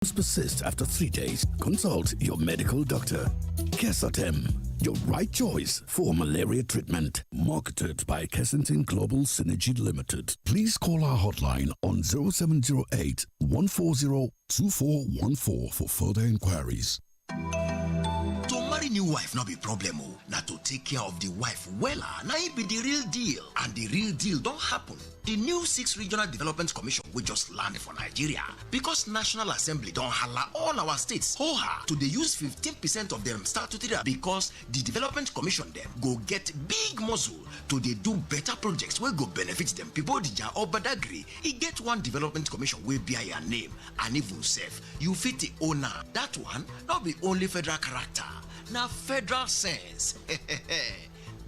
Persist after 3 days, consult your medical doctor. Cጾᴛᴏ, your right choice for malaria treatment. Marketed by Global Synergy Limited. Please call our hotline on 0708 140 2414 for further inquiries. To marry new wife not be problem o. Na to take care of the wife wella, na it be the real deal. And the real deal don't happen. The new 6th Regional Development Commission will just land for Nigeria because National Assembly don't holla all our states ho-ha to they use 15% of them statutory because the Development Commission them go get big muscle to they do better projects where go benefit them people dija or badagri. It get one Development Commission will be your name and even safe you fit the owner. That one not be only federal character, now federal sense.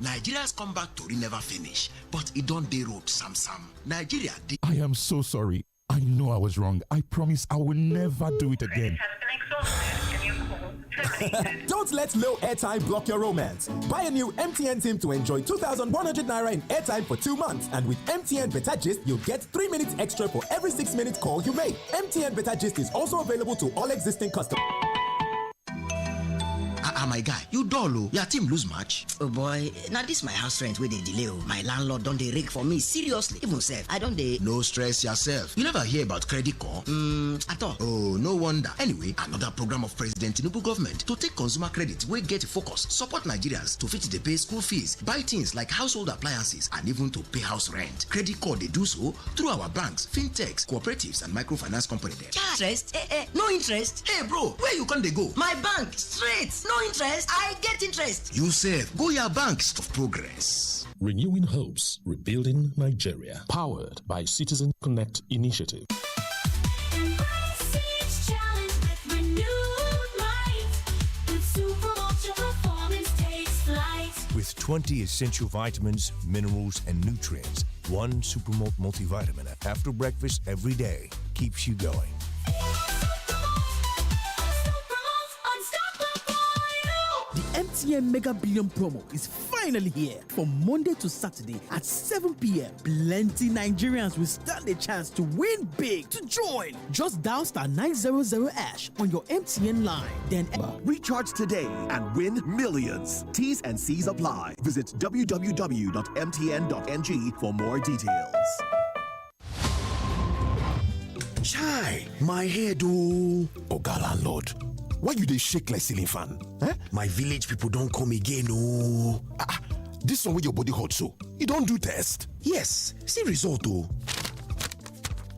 Nigeria's comeback story never finish, but it don't dey road Sam. Nigeria. I am so sorry. I know I was wrong. I promise I will never do it again. Don't let low airtime block your romance. Buy a new MTN SIM to enjoy 2,100 naira in airtime for 2 months, and with MTN Better Gist, you'll get 3 minutes extra for every 6-minute call you make. MTN Better Gist is also available to all existing customers. My guy, you dull. Your team lose match. Oh boy, now this my house rent with the delay. My landlord don't they rig for me seriously. Even self, I don't they. No stress yourself. You never hear about credit card? At all. Oh, no wonder. Anyway, another program of President Tinubu government to take consumer credit will get focus, support Nigerians to fit the pay school fees, buy things like household appliances, and even to pay house rent. Credit card they do so through our banks, fintechs, cooperatives, and microfinance company. Interest? No interest. Hey bro, where you can they go? My bank straight. No interest. I get interest. You save. Go your banks of progress. Renewing hopes, rebuilding Nigeria. Powered by Citizen Connect Initiative. With 20 essential vitamins, minerals, and nutrients, one Supermalt multivitamin after breakfast every day keeps you going. MTN Mega Billion promo is finally here. From Monday to Saturday at 7 p.m. Plenty Nigerians will stand a chance to win big. To join, just dial *900# on your MTN line. Then recharge today and win millions. T's and C's apply. Visit www.mtn.ng for more details. Chai, my head oh. Oga landlord, why you dey shake like ceiling fan? Eh? My village people don't come again oh. This one with your body hot so, you don't do test? Yes, see result oh.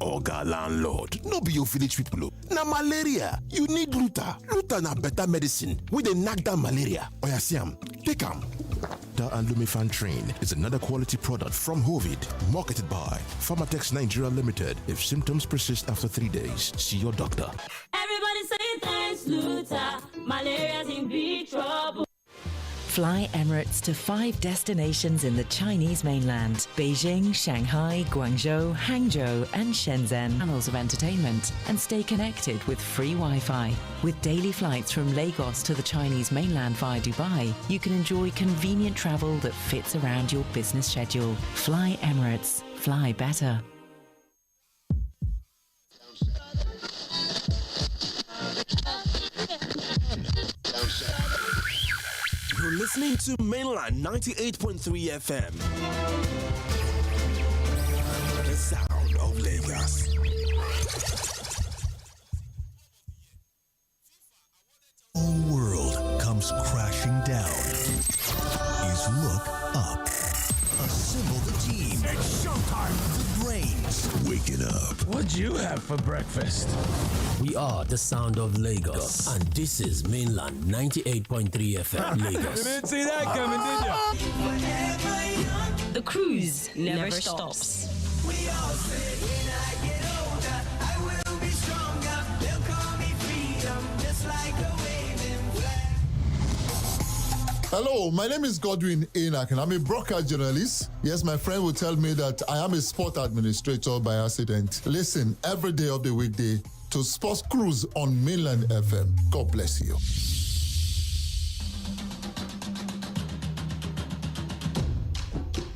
Oga landlord, no be your village people oh. Na malaria, you need Luta. Luta na better medicine wey dey knack down malaria. Oya see am, take am. Lumifantrin is another quality product from Hovid, marketed by Pharmatex Nigeria Limited. If symptoms persist after 3 days, see your doctor. Everybody say thanks, Luta. Malaria's in big trouble. Fly Emirates to 5 destinations in the Chinese mainland: Beijing, Shanghai, Guangzhou, Hangzhou, and Shenzhen. Channels of entertainment, and stay connected with free Wi-Fi. With daily flights from Lagos to the Chinese mainland via Dubai, you can enjoy convenient travel that fits around your business schedule. Fly Emirates. Fly better. You're listening to Mainland 98.3 FM. The sound of Lagos. The whole world comes crashing down. Is look up. Assemble the team. It's showtime. The brains. Waking up. What'd you have for breakfast? We are the sound of Lagos, and this is Mainland 98.3 FM Lagos. You didn't see that coming, did you? The cruise never stops. We all say when I get older, I will be stronger. They'll call me freedom, just like a waving flag. Hello, my name is Godwin Enoch, and I'm a broadcast journalist. Yes, my friend will tell me that I am a sport administrator by accident. Listen every day of the weekday to Sports Cruise on Mainland FM. God bless you.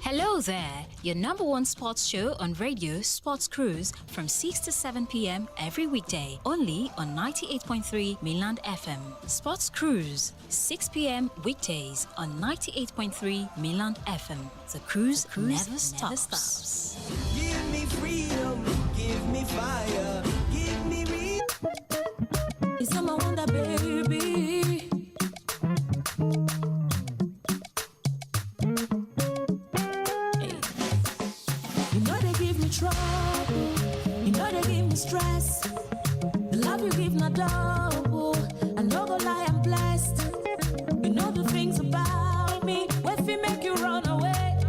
Hello, Go there, your number one sports show on radio, Sports Cruise, from 6 to 7 p.m. every weekday, only on 98.3 Mainland FM. Sports Cruise, 6 p.m. weekdays on 98.3 Mainland FM. The cruise never stops. Give me freedom, give me fire, give me It's my wonder, baby. You know they give me trouble, you know they give me stress. The love you give not double, I know go lie, I'm blessed. You know the things about me, what if make you run away?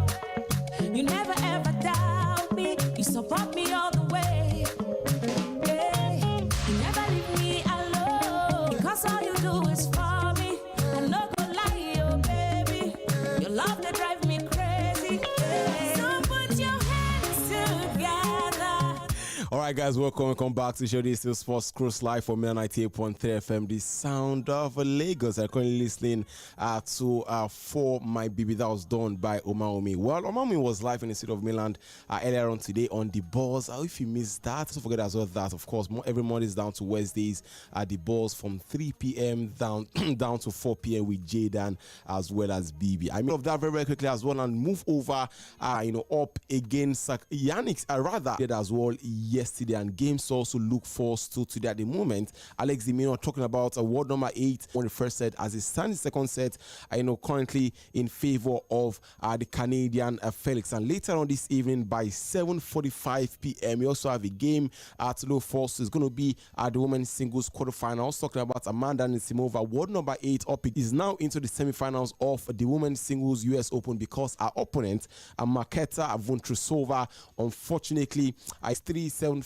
You never ever doubt me, you support me all the way. Yeah. You never leave me alone, because all you do is for me. I know go lie, oh baby, your love they drive me crazy. Yeah. So put your hands together. All right, guys, welcome back to the show. This is still Sports Cruise live for 98.3 FM, the sound of Lagos. I'm currently listening to For My Baby that was done by Omaomi. Well, Omaomi was live in the city of Milan earlier on today on the balls. If you missed that, don't forget as well that, of course, every Monday is down to Wednesdays the balls from 3 p.m. down to 4 p.m. with Jaden as well as BB. I mean, of that very, very quickly as well and move over, up against Yannick, rather, did as well yesterday, and games also look forward to today. At the moment, Alex Zimino talking about award number 8 on the first set as it stands the second set, currently in favor of the Canadian Felix. And later on this evening by 7:45 p.m. we also have a game to look forward to. It's going to be the women's singles quarterfinals, talking about Amanda Anisimova. Award number 8 up is now into the semifinals of the women's singles US Open, because our opponent, Marketa Vondrousova, unfortunately is 3-7-5,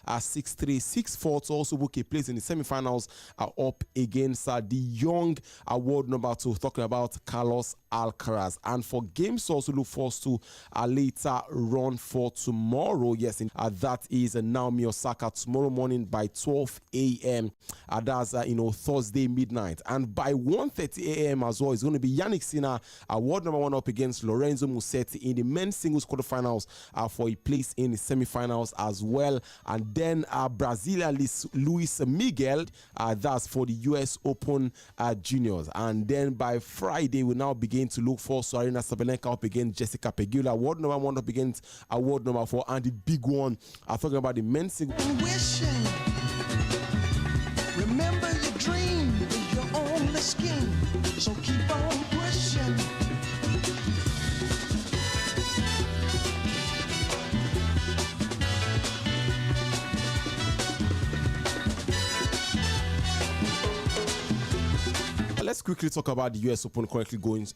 6-3, 6-4 to also book a place in the semifinals up against the young award number 2, talking about Carlos Alcaraz. And for games to also look forward to later run for tomorrow, yes, that is Naomi Osaka tomorrow morning by 12 a.m. That's Thursday midnight, and by 1:30 a.m. as well, it's going to be Yannick Sinner, award number 1, up against Lorenzo Musetti in the men's singles quarterfinals for a place in the semifinals as well. And then Brazilian Luis Miguel, that's for the US Open juniors. And then by Friday, we now begin to look for Aryna Sabalenka up against Jessica Pegula, award number 1 up against award number 4, and the big one, talking about the men's singles. Remember your dream is your only scheme, so keep on pushing. Let's quickly talk about the US Open currently going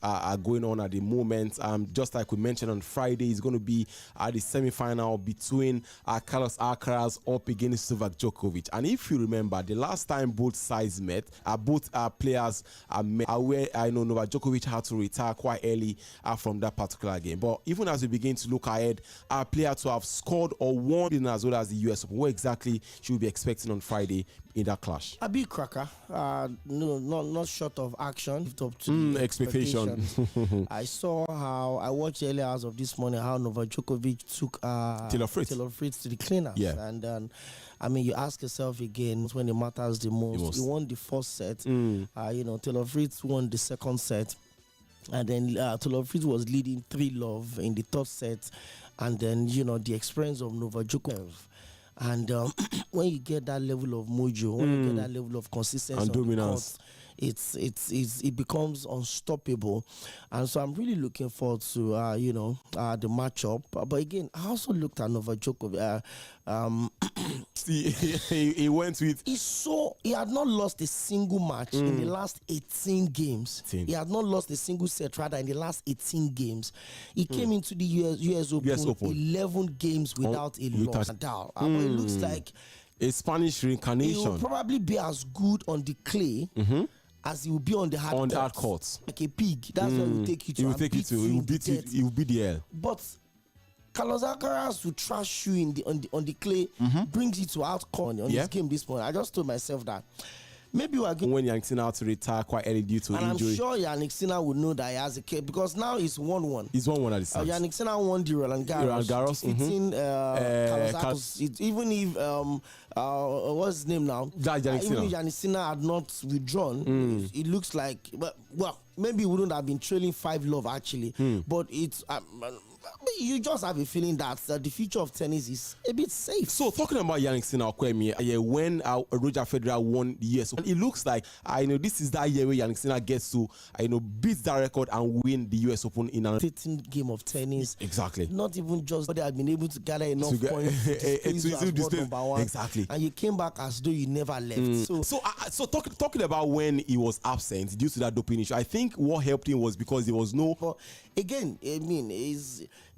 on at the moment. Just like we mentioned on Friday, it's going to be the semi-final between Carlos Alcaraz up against Novak Djokovic. And if you remember, the last time both sides met, both players met, where I know Novak Djokovic had to retire quite early from that particular game. But even as we begin to look ahead, our player to have scored or won as well as the US Open, what exactly should we be expecting on Friday in that clash? A big cracker, no, not short of action, lived up to expectation. I watched early hours of this morning how Novak Djokovic took Taylor Fritz to the cleaners. Yeah. And I mean, you ask yourself again when it matters the most. He won the first set. Taylor Fritz won the second set. And then Taylor Fritz was leading 3-love in the third set. And then, the experience of Novak Djokovic. And when you get that level of mojo, when you get that level of consistency and dominance, it becomes unstoppable. And so I'm really looking forward to the matchup. But again, I also looked at Novak Djokovic. He went with. He had not lost a single match in the last 18 games. He had not lost a single set rather in the last 18 games. He came into the US Open 11 games without a loss. But it looks like a Spanish reincarnation. He will probably be as good on the clay as he will be on the hard courts. Like a pig. That's where he will take you to. He will take you to. He will beat the hell. But Carlos Alcaraz will trash you on the clay, brings you to outcome on his game this morning. I just told myself that maybe we are going. When Yannick Sinner had to retire quite early due to and injury. I'm sure Yannick Sinner would know that he has a case because now it's 1-1. He's 1-1 at the start. Yannick Sinner won the Roland Garros, defeating even if what's his name now? Even if Yannick Sinner had not withdrawn, it looks like, well, maybe he wouldn't have been trailing 5-love actually, but it's. You just have a feeling that the future of tennis is a bit safe. So talking about Yannick Sinner, when Roger Federer won the US Open, it looks like this is that year where Yannick Sinner gets to beat that record and win the US Open in a 15 game of tennis. Exactly. Not even just they had been able to gather enough points to world number one. Exactly. And you came back as though you never left. So talking about when he was absent due to that doping issue, I think what helped him was because there was no. But again, I mean,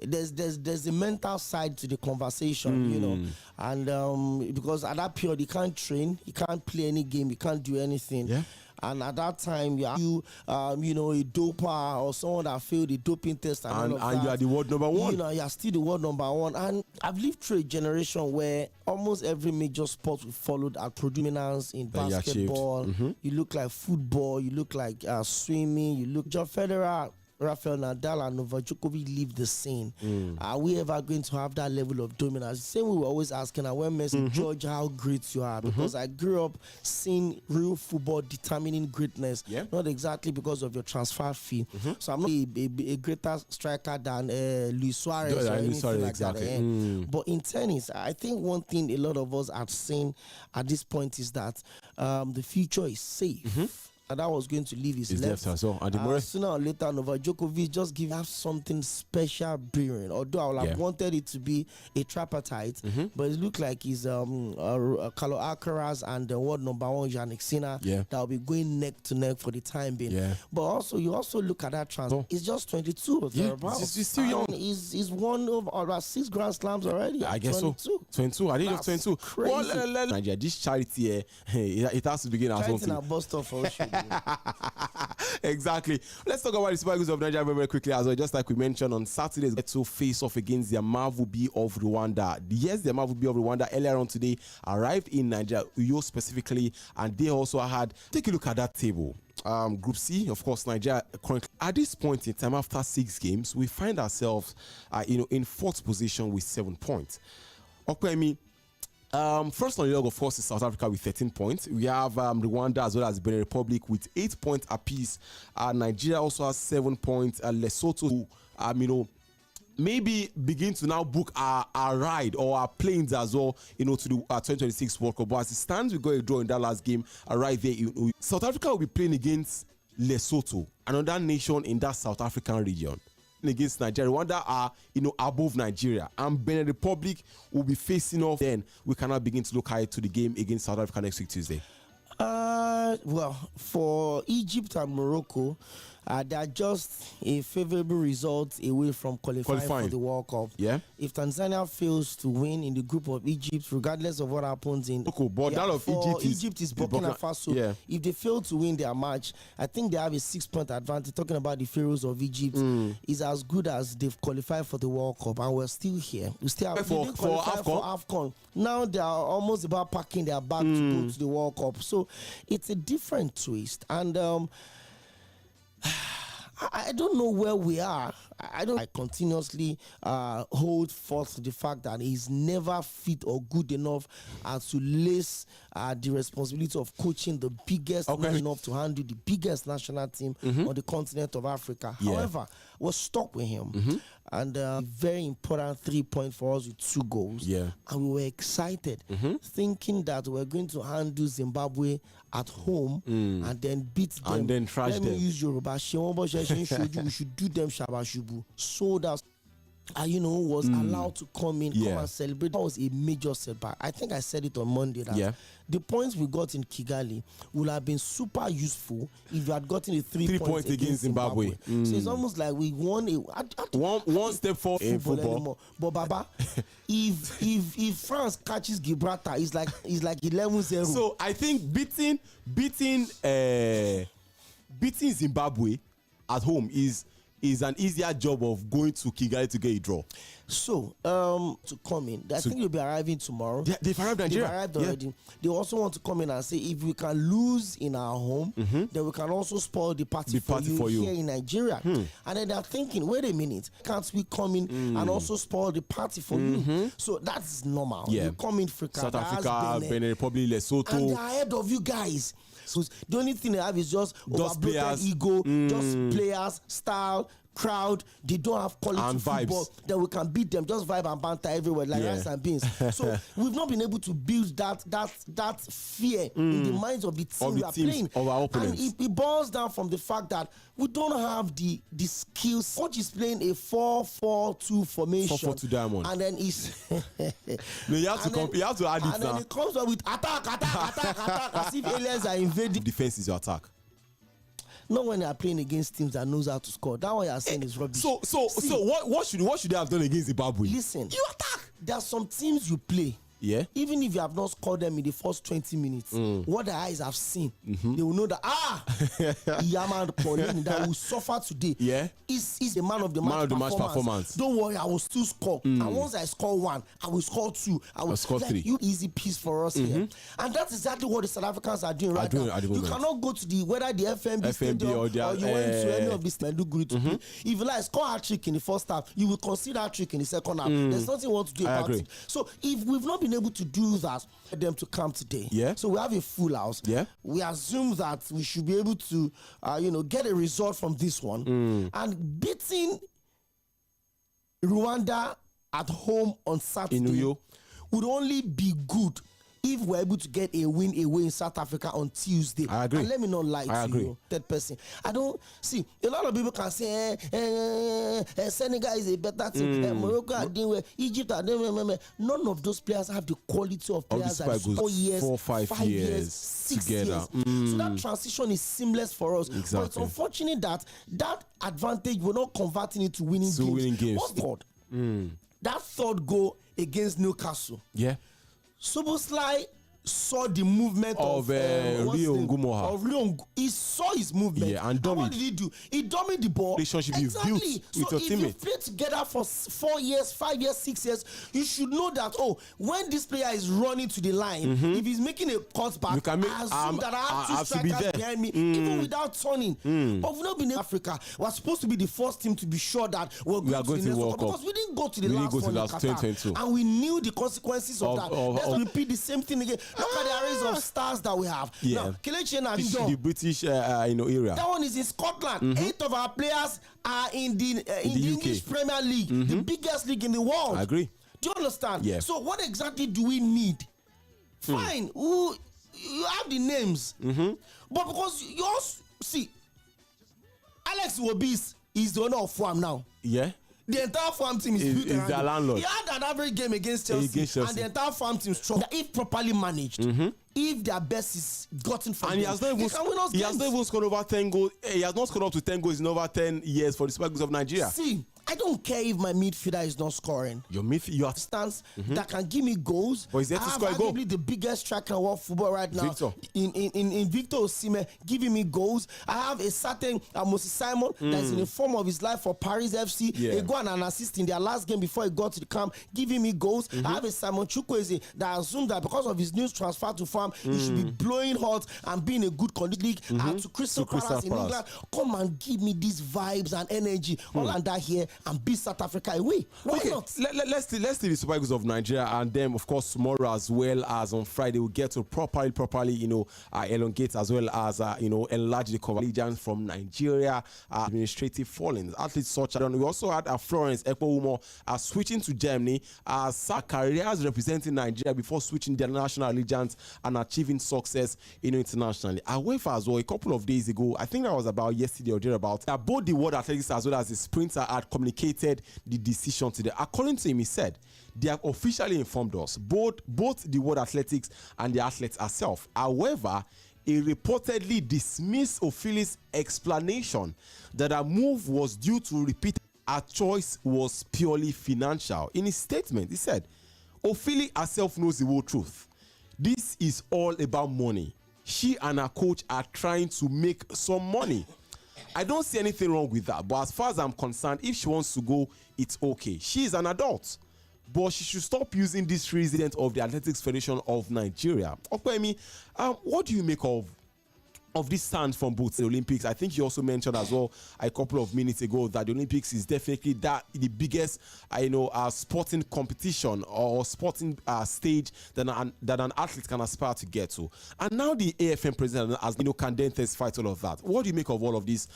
there's a mental side to the conversation, and because at that period he can't train, he can't play any game, he can't do anything. Yeah. And at that time, a doper or someone that failed the doping test, and you are the world number one. You are still the world number one. And I've lived through a generation where almost every major sport we followed at predominance in basketball. You look like football, you look like swimming, you look John Federer. Rafael Nadal and Novak Djokovic leave the scene. Are we ever going to have that level of dominance? Same we were always asking, when Messi, George, how great you are. Because I grew up seeing real football determining greatness, not exactly because of your transfer fee. So I'm not a greater striker than Luis Suarez or anything like that. But in tennis, I think one thing a lot of us are saying at this point is that the future is safe. And that was going to leave his left. Sooner or later, Novak Djokovic just give us something special brewing. Although I would have wanted it to be a tripartite, but it looked like he's Carlo Alcaraz and the world number one Yannick Sinner that will be going neck to neck for the time being. But also, you also look at that transfer. He's just 22 or thereabouts. He's still young. He's won over about 6 Grand Slams already. I guess 22. So. 22. I think it's 22. Crazy. Well, Nigeria, this charity, it has to begin as something. Exactly. Let's talk about the Super Eagles of Nigeria very, very quickly as well. Just like we mentioned on Saturday, get to face off against the Amavubi of Rwanda. Yes, the Amavubi of Rwanda earlier on today arrived in Nigeria, Uyo specifically, and they also had. Take a look at that table. Group C, of course, Nigeria currently at this point in time after 6 games, we find ourselves, in 4th position with 7 points. First on the log, of course, is South Africa with 13 points. We have Rwanda as well as Benin Republic with 8 points apiece. Nigeria also has 7 points. Lesotho, maybe begin to now book our ride or our planes as well, to the 2026 World Cup. But as it stands, we got a draw in that last game right there. South Africa will be playing against Lesotho, another nation in that South African region. Against Nigeria, Rwanda are above Nigeria, and Benin Republic will be facing off. Then we cannot begin to look ahead to the game against South Africa next week Tuesday. Well, for Egypt and Morocco, they are just a favorable result away from qualifying for the World Cup. Yeah. If Tanzania fails to win in the group of Egypt, regardless of what happens in Egypt is Burkina Faso. Yeah. If they fail to win their match, I think they have a 6-point advantage. Talking about the Pharaohs of Egypt is as good as they've qualified for the World Cup, and we're still here. We still have for AFCON. Now they are almost about packing their bag to go to the World Cup. So it's a different twist, and I don't know where we are. I continuously hold forth the fact that he's never fit or good enough to lace the responsibility of coaching the biggest, not enough to handle the biggest national team on the continent of Africa. However, we're stuck with him. And a very important 3 points for us with 2 goals. And we were excited, thinking that we're going to handle Zimbabwe at home and then beat them. And then trash them. Let me use Yoruba. We should do them shabashubu. So that was allowed to come and celebrate. That was a major setback. I think I said it on Monday that the points we got in Kigali would have been super useful if you had gotten a 3 points against Zimbabwe. So it's almost like we won one step forward in football anymore. But Baba, if France catches Gibraltar, it's like 11-0. So I think beating Zimbabwe at home is is an easier job of going to Kigali to get a draw? So, to come in, I think you'll be arriving tomorrow. They've arrived in Nigeria. They've arrived already. They also want to come in and say, if we can lose in our home, then we can also spoil the party, for you here in Nigeria. And then they're thinking, wait a minute, can't we come in and also spoil the party for you? So that's normal. You come in Africa, South Africa, Benin Republic, Lesotho. And they're ahead of you guys. So the only thing they have is just overbloated ego, just players, style, crowd. They don't have quality and football vibes. that we can beat them. Just vibe and banter everywhere like rice and beans. So we've not been able to build that fear in the minds of the team we are playing. Of our opponents. And it boils down from the fact that we don't have the skills. Coach is playing a 4-4-2 formation. 4-4-2 diamond. And then it's no, you have to add it now. And then it comes up with attack, as if aliens are invading. Defense is your attack. Not when they are playing against teams that knows how to score. That one you are saying is rubbish. So what should they have done against Zimbabwe? Listen, you attack. There are some teams you play. Yeah. Even if you have not scored them in the first 20 minutes, what the eyes have seen, they will know that Yaman Pauline that will suffer today. Yeah. Is a man of the match performance. Don't worry, I will still score. And once I score one, I will score two. I will score three. You easy piece for us here. And that's exactly what the South Africans are doing right now. You cannot go to whether the FMB stadium or you went to any of these Maiduguri to play. If you like score a trick in the first half, you will consider a trick in the second half. There's nothing you want to do about it. So if we've not been able to do that for them to come today. Yeah. So we have a full house. Yeah. We assume that we should be able to, get a result from this one. And beating Rwanda at home on Saturday would only be good if we're able to get a win away in South Africa on Tuesday. I agree. And let me not lie to you, third person. I don't see a lot of people can say Senegal is a better team, Morocco are doing well, Egypt are doing well. None of those players have the quality of players that 4 years, 4-5 years 6 together. years. So that transition is seamless for us. Exactly. But it's unfortunate that advantage we're not converting into winning games. Winning games. What's God? That third goal against Newcastle. Yeah. Szoboszlai saw the movement of Rio. He saw his movement. Yeah, and what did he do? He dummied the ball. Relationship you built with your teammate. If you play together for 4 years, 5 years, 6 years, you should know that when this player is running to the line, if he's making a cutback, I assume that I have two strikers behind me, even without turning. But we've not been in Africa. We're supposed to be the first team to be sure that we're going to the next one, because we didn't go to the last one in Qatar, and we knew the consequences of that. Let's repeat the same thing again. Look at the arrays of stars that we have. Yeah. Now, the British area. That one is in Scotland. 8 of our players are in the English Premier League, the biggest league in the world. I agree. Do you understand? Yeah. So what exactly do we need? Fine, you have the names, but because you also see, Alex Iwobi is the owner of Farm now. Yeah. The entire farm team is built around their landlord. He had an average game against Chelsea, and the entire farm team strong. If properly managed, if their best is gotten from them, he has not even scored over 10 goals. He has not scored up to 10 goals in over 10 years for the Super Eagles of Nigeria. See, I don't care if my midfielder is not scoring. Your midfielder stance that can give me goals. But he's there to score a goal. Arguably the biggest striker in world football right now. In Victor Osimhen giving me goals. I have a certain Moses Simon that's in the form of his life for Paris FC. He got an assist in their last game before he got to the camp, giving me goals. I have a Simon Chukwueze that assumed that because of his new transfer to Farm, he should be blowing hot and being a good colleague. And to Crystal Palace in England, come and give me these vibes and energy. All under here and beat South Africa away. Why not? Let's see the Super Eagles of Nigeria, and then of course tomorrow as well as on Friday we'll get to properly elongate as well as enlarge the convergence from Nigeria administrative fallings. Athletes such as we also had Florence Ekpo switching to Germany as careers representing Nigeria before switching their national allegiance and achieving success internationally. However, as well, a couple of days ago, I think that was about yesterday or thereabouts, both the World Athletics as well as the sprinter had communicated the decision to them. According to him, he said they have officially informed us, both the World Athletics and the athletes herself. However, he reportedly dismissed Ophili's explanation that her move was due to repeat her choice was purely financial. In his statement, he said, Ophili herself knows the whole truth. This is all about money. She and her coach are trying to make some money. I don't see anything wrong with that. But as far as I'm concerned, if she wants to go, it's okay. She is an adult. But she should stop using this resident of the Athletics Federation of Nigeria. Okwemi, what do you make of this stand from both the Olympics? I think you also mentioned as well a couple of minutes ago that the Olympics is definitely the biggest, sporting competition or sporting stage that an athlete can aspire to get to. And now the AFN president has can then testify to all of that. What do you make of all of these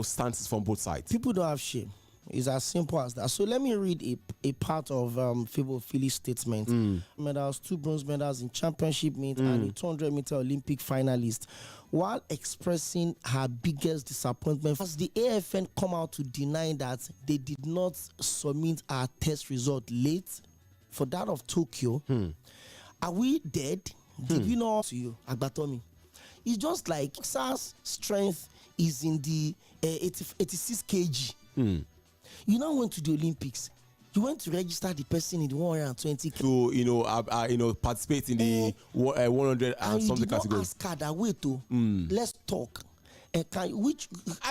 stances from both sides? People don't have shame. It's as simple as that. So let me read a part of Fʀᴏᴜᴜ statement. Medals, 2 bronze medals in championship meet and a 200-meter Olympic finalist. While expressing her biggest disappointment, as the AFN come out to deny that they did not submit our test result late for that of Tokyo. Are we dead? Did we not to you, Agbatomi? It's just like SARS strength is in the 86 kg. You now went to the Olympics. You went to register the person in the 120 to participate in the 100 and something category. Ask her that way to let's talk. I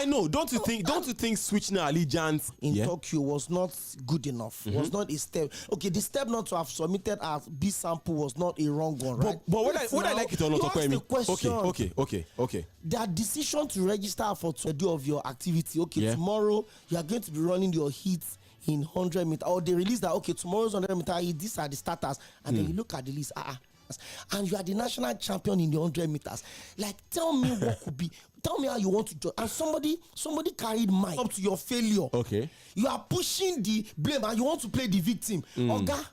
know. Don't you think switching allegiance in Tokyo was not good enough? Was not a step. Okay, the step not to have submitted as B sample was not a wrong one, right? But what I like it or not, okay. Their decision to register for the day of your activity. Okay, tomorrow you are going to be running your heats in 100 meters, or they release that tomorrow's 100 meter. These are the starters, and then you look at the list. And you are the national champion in the 100 meters. Like, tell me what could be. Tell me how you want to do. And somebody carried mine up to your failure. Okay. You are pushing the blame and you want to play the victim. Oga,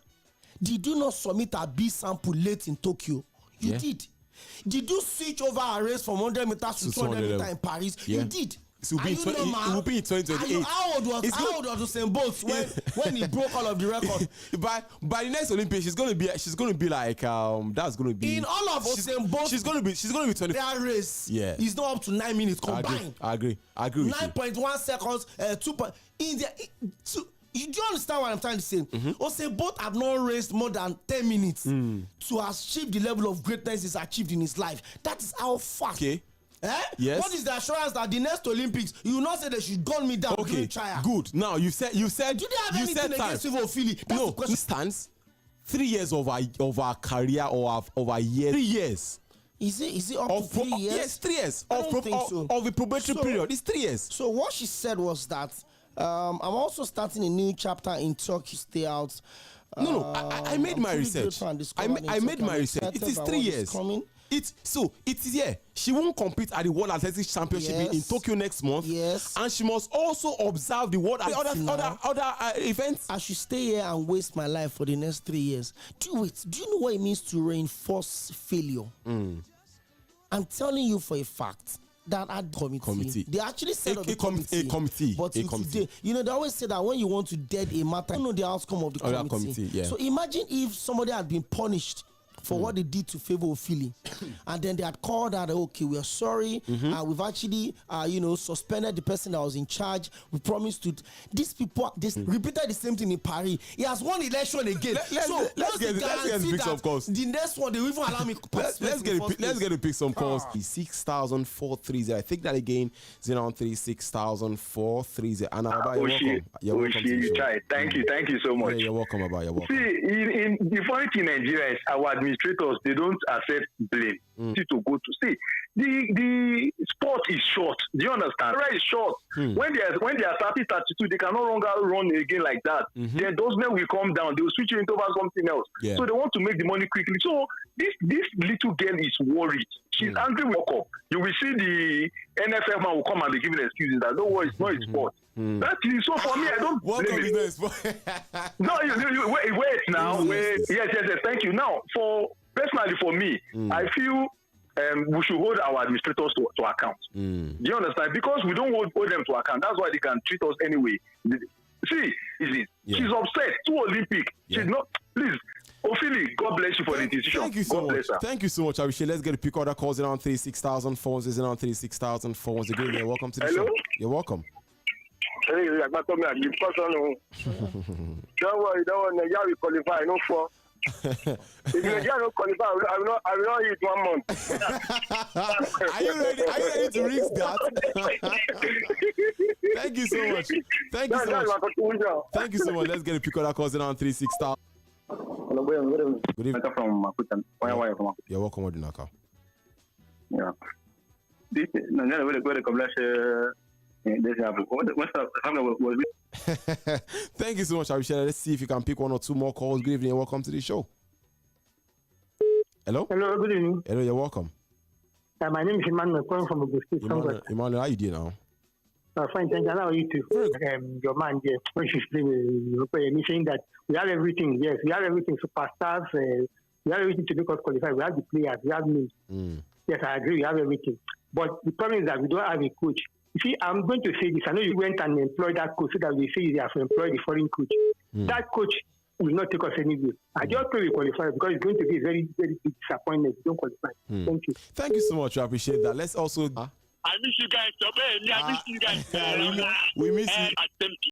did you not submit a B sample late in Tokyo? You did. Did you switch over a race from 100 meters to 200 meters in Paris? You did. It will be in 2028. How old was Usain Bolt when he broke all of the records? By the next Olympics, she's gonna be like that's gonna be in all of Usain Bolt. She's gonna be 20. That race, it's not up to 9 minutes combined. I agree. 9.1 seconds, 2. You do understand what I'm trying to say? Usain Bolt have not raced more than 10 minutes to achieve the level of greatness he's achieved in his life. That is how fast. Okay. Yes. What is the assurance that the next Olympics you will not say they should gun me down during trial? Good. Now you said. Do they have anything against Fʀᴏᴜᴜ? No. He stands 3 years of our career or of a year. 3 years. Is it up to 3 years? Yes, 3 years. I don't think so. Of a probatory period. It's 3 years. So what she said was that I'm also starting a new chapter in Turkey. Stay out. No. I made my research. I made my research. It is 3 years. It is here. She won't compete at the World Athletics Championship in Tokyo next month. Yes. And she must also observe the other events. I should stay here and waste my life for the next 3 years. Do you know what it means to reinforce failure? I'm telling you for a fact that at committee. They actually said a committee. But today, they always say that when you want to dead a matter, you know the outcome of the committee. So imagine if somebody had been punished for what they did to Fʀᴏᴜᴜ, and then they had called out, okay, we are sorry, we've actually, suspended the person that was in charge. We promised to. These people, repeated the same thing in Paris. He has won election again. Let's get the pics of course. The next one, they will even allow me. Let's get the pics of course. 6,430. I think that again. 036,430. And you're welcome. You tried. Thank you so much. Yeah, you're welcome, Abba. You're welcome. See, in the funny thing in Nigeria is our administrators, they don't accept blame. To go to see the sport is short. Do you understand? Right, is short. When they are 30-32, they can no longer run again like that. Then those men will come down. They will switch into something else. So they want to make the money quickly. So this little girl is worried. She's angry with her. You will see the NFL man will come and be giving excuses that don't worry, it's not his fault. That is so for me. I don't. Welcome business. No, you wait now. Wait. Yes. Thank you. Now, personally for me, I feel we should hold our administrators to account. Do you understand? Because we don't hold them to account. That's why they can treat us anyway. See, she's upset. 2 Olympic. She's not. Please. Ophelia, God bless you for the decision. Thank you so much. Thank you so much, Abishe. Let's get a pick order calls around 36,000 phones. Is around 36,000 phones. Again, you're welcome to the show. You're welcome. Hey, don't worry, Nigeria will qualify. No for. If Nigeria don't qualify, I will not eat 1 month. Are you ready to risk that? Thank you so much. Thank you so much. Thank you so much. Let's get a pick of that cousin on 36,000. Hello, good evening. Good evening. From Maputan. You're welcome, Odinaka. Yeah. This Thank you so much, Abishai. Let's see if you can pick one or two more calls. Good evening and welcome to the show. Hello? Hello, good evening. Hello, you're welcome. My name is Emmanuel, calling from Auguste. Emmanuel, how you doing now? Fine, thank you. How are you too? Your man, yes, when she's saying that we have everything. Yes, we have everything. Superstars, we have everything to make us qualify. We have the players, we have me. Yes, I agree. We have everything. But the problem is that we don't have a coach. You see, I'm going to say this. I know you went and employed that coach so that we say you have employed the foreign coach. That coach will not take us anywhere. I just pray we qualify because it's going to be a very, very big disappointment if we don't qualify. Thank you. Thank you so much. I appreciate that. Let's also. I miss you guys. I miss you guys. We miss you.